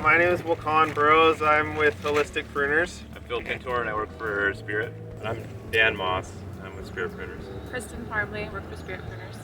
My name is Wakan Burrows. I'm with Holistic Pruners. I'm Phil Pintor and I work for Spirit. And I'm Dan Moss. I'm with Spirit Pruners. Kristen Harbley, work for Spirit Pruners.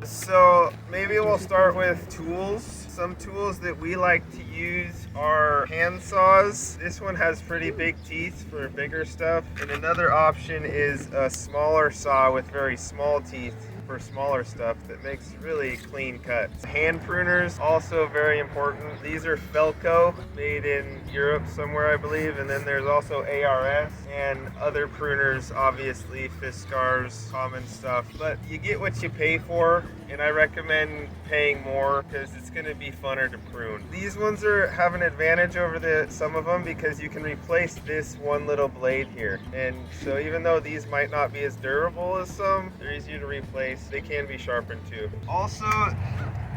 So maybe we'll start with tools. Some tools that we like to use are hand saws. This one has pretty big teeth for bigger stuff. And another option is a smaller saw with very small teeth for smaller stuff that makes really clean cuts. Hand pruners, also very important. These are Felco, made in Europe somewhere I believe, and then there's also ARS and other pruners, obviously Fiskars, common stuff. But you get what you pay for, and I recommend paying more because it's going to be funner to prune. These ones have an advantage over some of them because you can replace this one little blade here. And so even though these might not be as durable as some, they're easy to replace. They can be sharpened too. Also,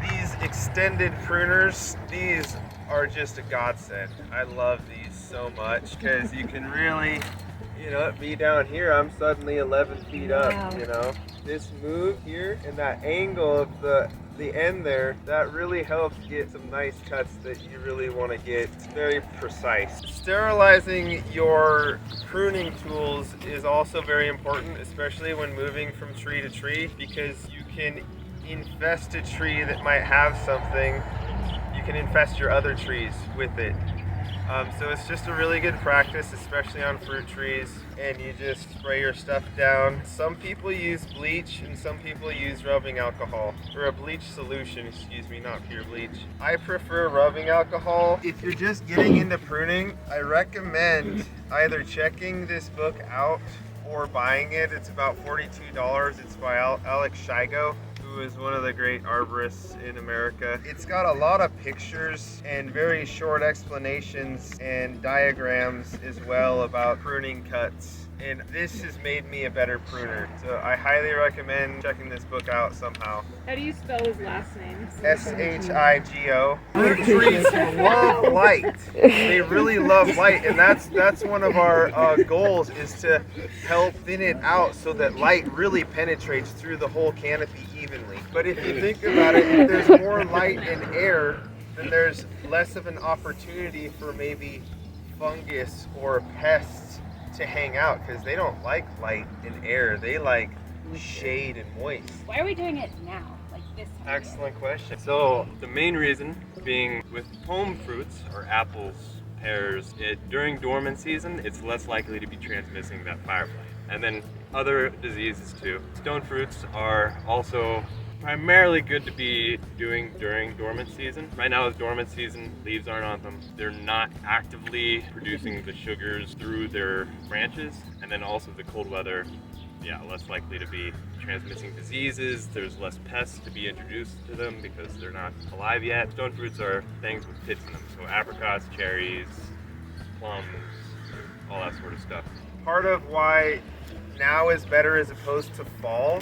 these extended pruners, these are just a godsend. I love these so much because you can really, be down here, I'm suddenly 11 feet up, Wow. This move here and that angle of the end there, that really helps get some nice cuts that you really want to get. It's very precise. Sterilizing your pruning tools is also very important, especially when moving from tree to tree, because you can infest a tree that might have something. You can infest your other trees with it. So it's just a really good practice, especially on fruit trees, and you just spray your stuff down. Some people use bleach and some people use rubbing alcohol, or a bleach solution, excuse me, not pure bleach. I prefer rubbing alcohol. If you're just getting into pruning, I recommend either checking this book out or buying it. It's about $42. It's by Alex Shigo, who is one of the great arborists in America. It's got a lot of pictures and very short explanations and diagrams as well about pruning cuts. And this has made me a better pruner. So I highly recommend checking this book out somehow. How do you spell his last name? Shigo. Fruit trees love light. They really love light, and that's one of our goals, is to help thin it out so that light really penetrates through the whole canopy evenly. But if you think about it, if there's more light and air, then there's less of an opportunity for maybe fungus or pests to hang out, because they don't like light and air. They like shade and moist. Why are we doing it now? Like this time? Excellent question. So the main reason being with pome fruits or apples, pears, during dormant season, it's less likely to be transmitting that fire blight. And then other diseases too. Stone fruits are also primarily good to be doing during dormant season. Right now is dormant season, leaves aren't on them. They're not actively producing the sugars through their branches. And then also the cold weather, less likely to be transmitting diseases. There's less pests to be introduced to them because they're not alive yet. Stone fruits are things with pits in them. So apricots, cherries, plums, all that sort of stuff. Part of why now is better as opposed to fall,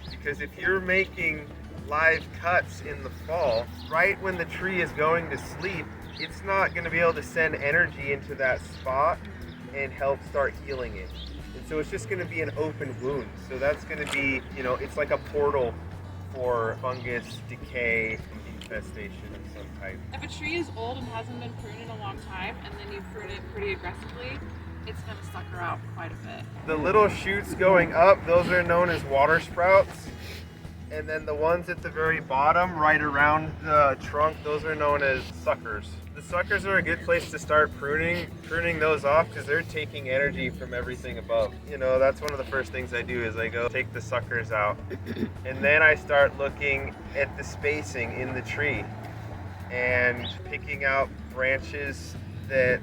because if you're making live cuts in the fall, right when the tree is going to sleep, it's not going to be able to send energy into that spot and help start healing it. And so it's just going to be an open wound. So that's going to be, it's like a portal for fungus, decay, infestation of some type. If a tree is old and hasn't been pruned in a long time, and then you prune it pretty aggressively, it's going to sucker out quite a bit. The little shoots going up, those are known as water sprouts. And then the ones at the very bottom, right around the trunk, those are known as suckers. The suckers are a good place to start pruning those off, because they're taking energy from everything above. That's one of the first things I do, is I go take the suckers out. And then I start looking at the spacing in the tree and picking out branches that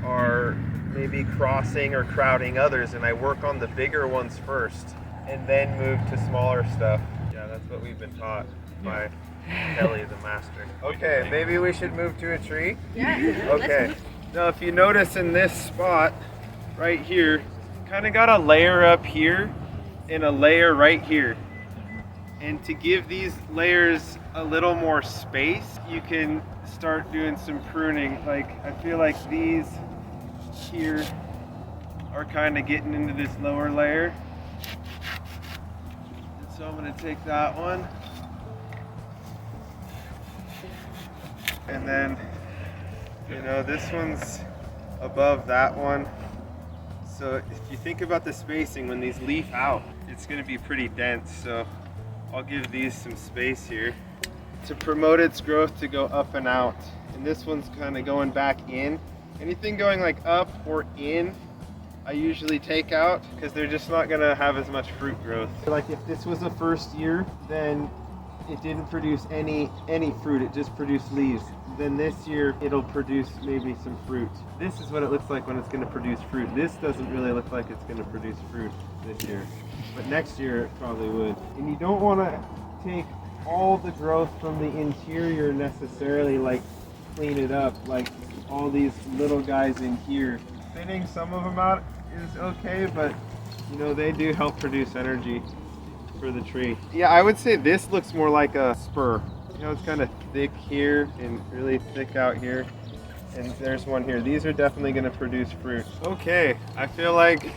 are maybe crossing or crowding others, and I work on the bigger ones first and then move to smaller stuff. Yeah, that's what we've been taught by Kelly, the master. Okay, maybe we should move to a tree? Yeah. Okay. Now if you notice in this spot right here, kind of got a layer up here and a layer right here. And to give these layers a little more space, you can start doing some pruning. Like, I feel like these here are kind of getting into this lower layer. And so I'm going to take that one And then, you know, this one's above that one. So if you think about the spacing, when these leaf out, it's gonna be pretty dense. So I'll give these some space here to promote its growth to go up and out. And this one's kind of going back in. Anything going like up or in, I usually take out because they're just not gonna have as much fruit growth. Like if this was the first year, then it didn't produce any fruit, it just produced leaves. Then this year it'll produce maybe some fruit. This is what it looks like when it's gonna produce fruit. This doesn't really look like it's gonna produce fruit this year, but next year it probably would. And you don't wanna take all the growth from the interior necessarily, like clean it up, like all these little guys in here. Thinning some of them out is okay, but you know, they do help produce energy for the tree. Yeah, I would say this looks more like a spur. You know, it's kind of thick here and really thick out here. And there's one here. These are definitely going to produce fruit. Okay, I feel like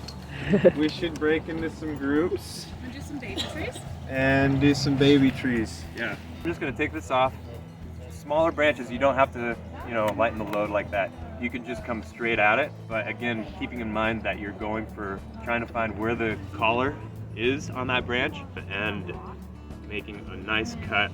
we should break into some groups. And do some baby trees? And do some baby trees. Yeah. I'm just gonna take this off. Smaller branches, you don't have to, you know, lighten the load like that. You can just come straight at it. But again, keeping in mind that you're going for trying to find where the collar is on that branch and making a nice cut.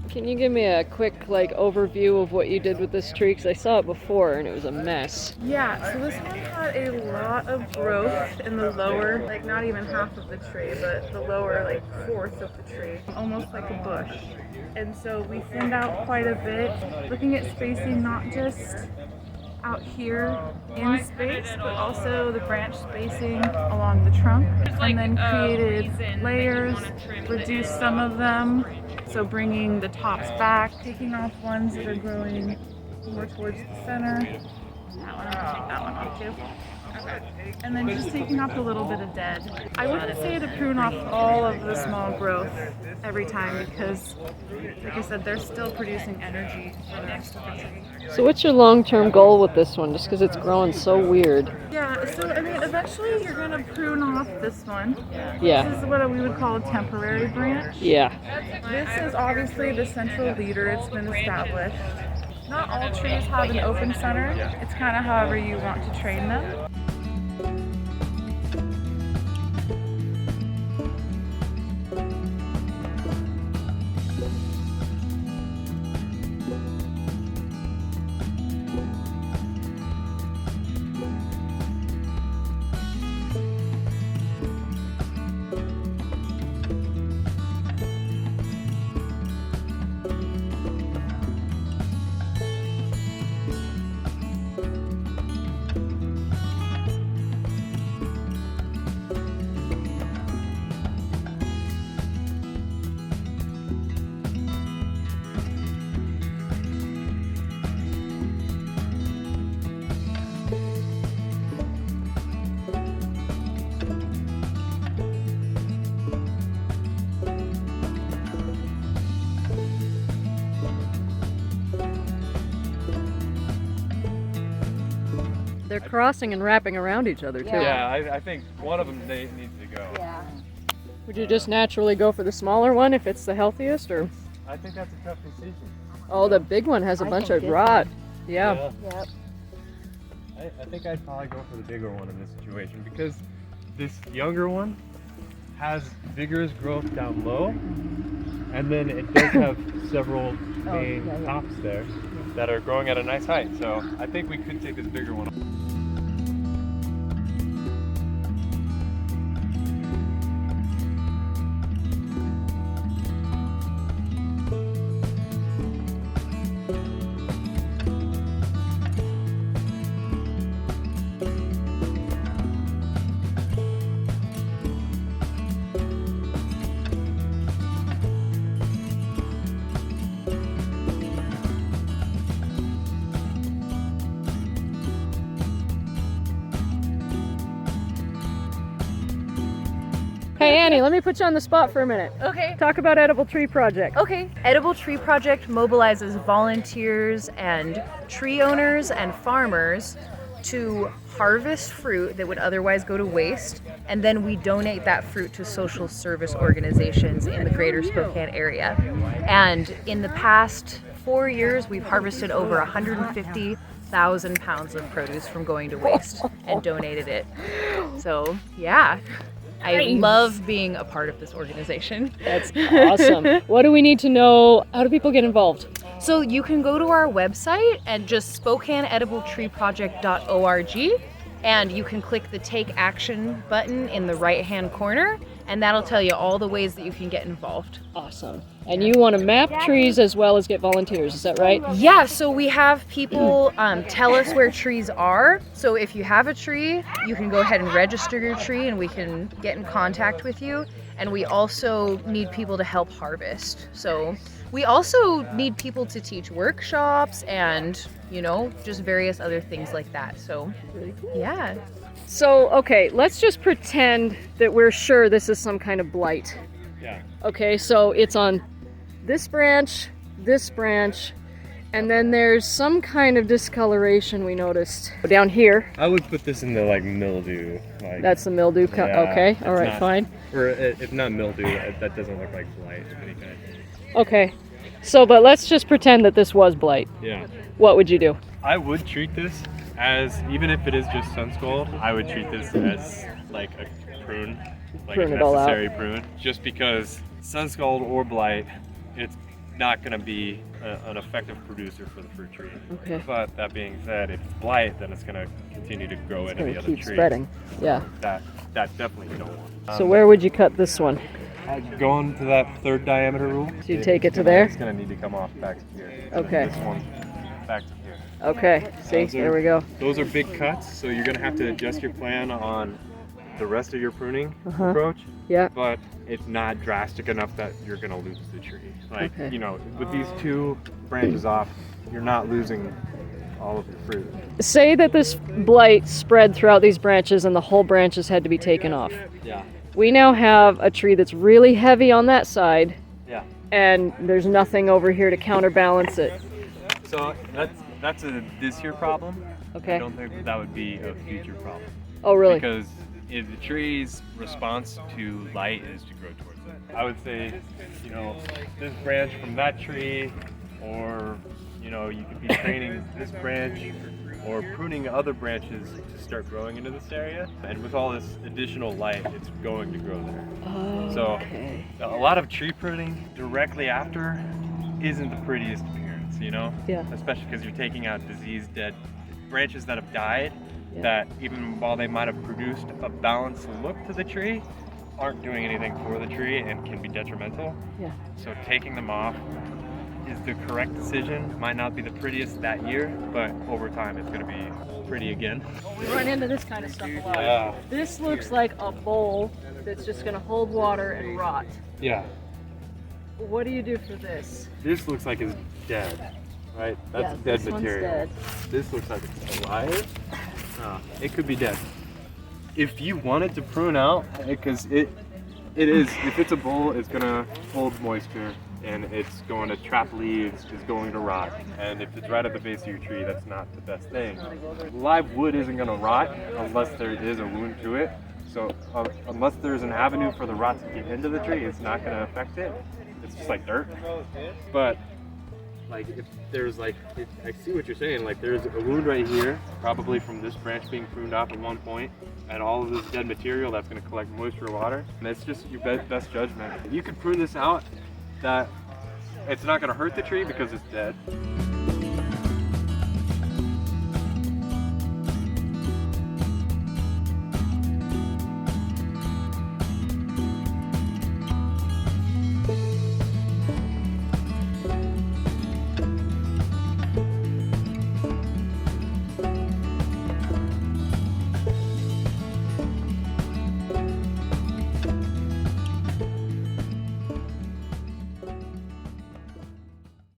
Can you give me a quick overview of what you did with this tree? Because I saw it before and it was a mess. Yeah, so this one had a lot of growth in the lower, not even half of the tree, but the lower fourth of the tree, almost like a bush. And so we thinned out quite a bit, looking at spacing not just out here in space, but also the branch spacing along the trunk, and then created layers, reduced some of them, so bringing the tops back, taking off ones that are growing more towards the center. That one, I'm gonna take that one off too. Okay. And then just taking off a little bit of dead. I wouldn't say to prune off all of the small growth every time because, like I said, they're still producing energy for the next tree. So what's your long-term goal with this one? Just because it's growing so weird. Yeah, so I mean, eventually you're gonna prune off this one. Yeah. This is what we would call a temporary branch. Yeah. This is obviously the central leader. It's been established. Not all trees have an open center. It's kind of however you want to train them. They're crossing and wrapping around each other too. Yeah, I think one of them needs to go. Yeah. Would you just naturally go for the smaller one if it's the healthiest, or? I think that's a tough decision. Oh, the big one has a bunch of rot. Yeah. Yep. I think I'd probably go for the bigger one in this situation because this younger one has vigorous growth down low, and then it does have several main tops there that are growing at a nice height. So I think we could take this bigger one. Annie, let me put you on the spot for a minute. Okay. Talk about Edible Tree Project. Okay. Edible Tree Project mobilizes volunteers and tree owners and farmers to harvest fruit that would otherwise go to waste, and then we donate that fruit to social service organizations in the greater Spokane area. And in the past 4 years, we've harvested over 150,000 pounds of produce from going to waste and donated it. So yeah, I love being a part of this organization. That's awesome. What do we need to know? How do people get involved? So you can go to our website and just SpokaneEdibleTreeProject.org, and you can click the Take Action button in the right-hand corner, and that'll tell you all the ways that you can get involved. Awesome. And you want to map trees as well as get volunteers, is that right? Yeah, so we have people tell us where trees are. So if you have a tree, you can go ahead and register your tree and we can get in contact with you. And we also need people to help harvest. So we also need people to teach workshops and, you know, just various other things like that. So yeah. So, okay, let's just pretend that we're sure this is some kind of blight. Yeah. Okay, so it's on this branch, and then there's some kind of discoloration we noticed down here. I would put this in the like mildew. Like, That's the mildew. Okay, all right, not, fine. Or if not mildew, that doesn't look like blight of any kind. Okay, so but let's just pretend that this was blight. Yeah. What would you do? I would treat this as, even if it is just sun scald, I would treat this as like a prune, like Prune a it all out. necessary prune. Just because sun scald or blight, it's not going to be an effective producer for the fruit tree. Okay. But that being said, if it's blight, then it's going to continue to grow into Gonna the other keep trees. spreading. Yeah. That definitely you don't want. So where would you cut this one? Going to that third diameter rule. So you take it to there? It's going to need to come off back to here. Okay. This one back to here. Okay, see, there we go. Those are big cuts, so you're going to have to adjust your plan on the rest of your pruning approach. Yeah. But it's not drastic enough that you're going to lose the tree. Like, Okay. you know, with these 2 branches off, you're not losing all of the fruit. Say that this blight spread throughout these branches and the whole branches had to be taken off. Yeah. We now have a tree that's really heavy on that side, Yeah. and there's nothing over here to counterbalance it. So that's a this year problem. Okay. I don't think that would be a future problem. Oh, really? Because if the tree's response to light is to grow towards it. I would say, you know, this branch from that tree, or, you know, you could be training this branch or pruning other branches to start growing into this area. And with all this additional light, it's going to grow there. Oh, So okay. a lot of tree pruning directly after isn't the prettiest appearance, you know? Yeah. Especially because you're taking out diseased, dead branches that have died, Yeah. that even while they might have produced a balanced look to the tree, aren't doing anything for the tree and can be detrimental. Yeah. So taking them off is the correct decision. Might not be the prettiest that year, but over time it's going to be pretty again. We run into this kind of stuff a lot. Yeah. This looks like a bowl that's just going to hold water and rot. Yeah. What do you do for this? This looks like it's dead, right? That's Yeah, dead this one's material. dead. This looks like it's alive. It could be dead. If you wanted to prune out, because it is, if it's a bowl, it's gonna hold moisture and it's going to trap leaves, it's going to rot. And if it's right at the base of your tree, that's not the best thing. Live wood isn't gonna rot unless there is a wound to it. So unless there's an avenue for the rot to get into the tree, it's not gonna affect it. It's just like dirt. But like if there's like, I see what you're saying, like there's a wound right here, probably from this branch being pruned off at one point, and all of this dead material that's going to collect moisture or water, and that's just your best judgment. You could prune this out, that it's not going to hurt the tree because it's dead.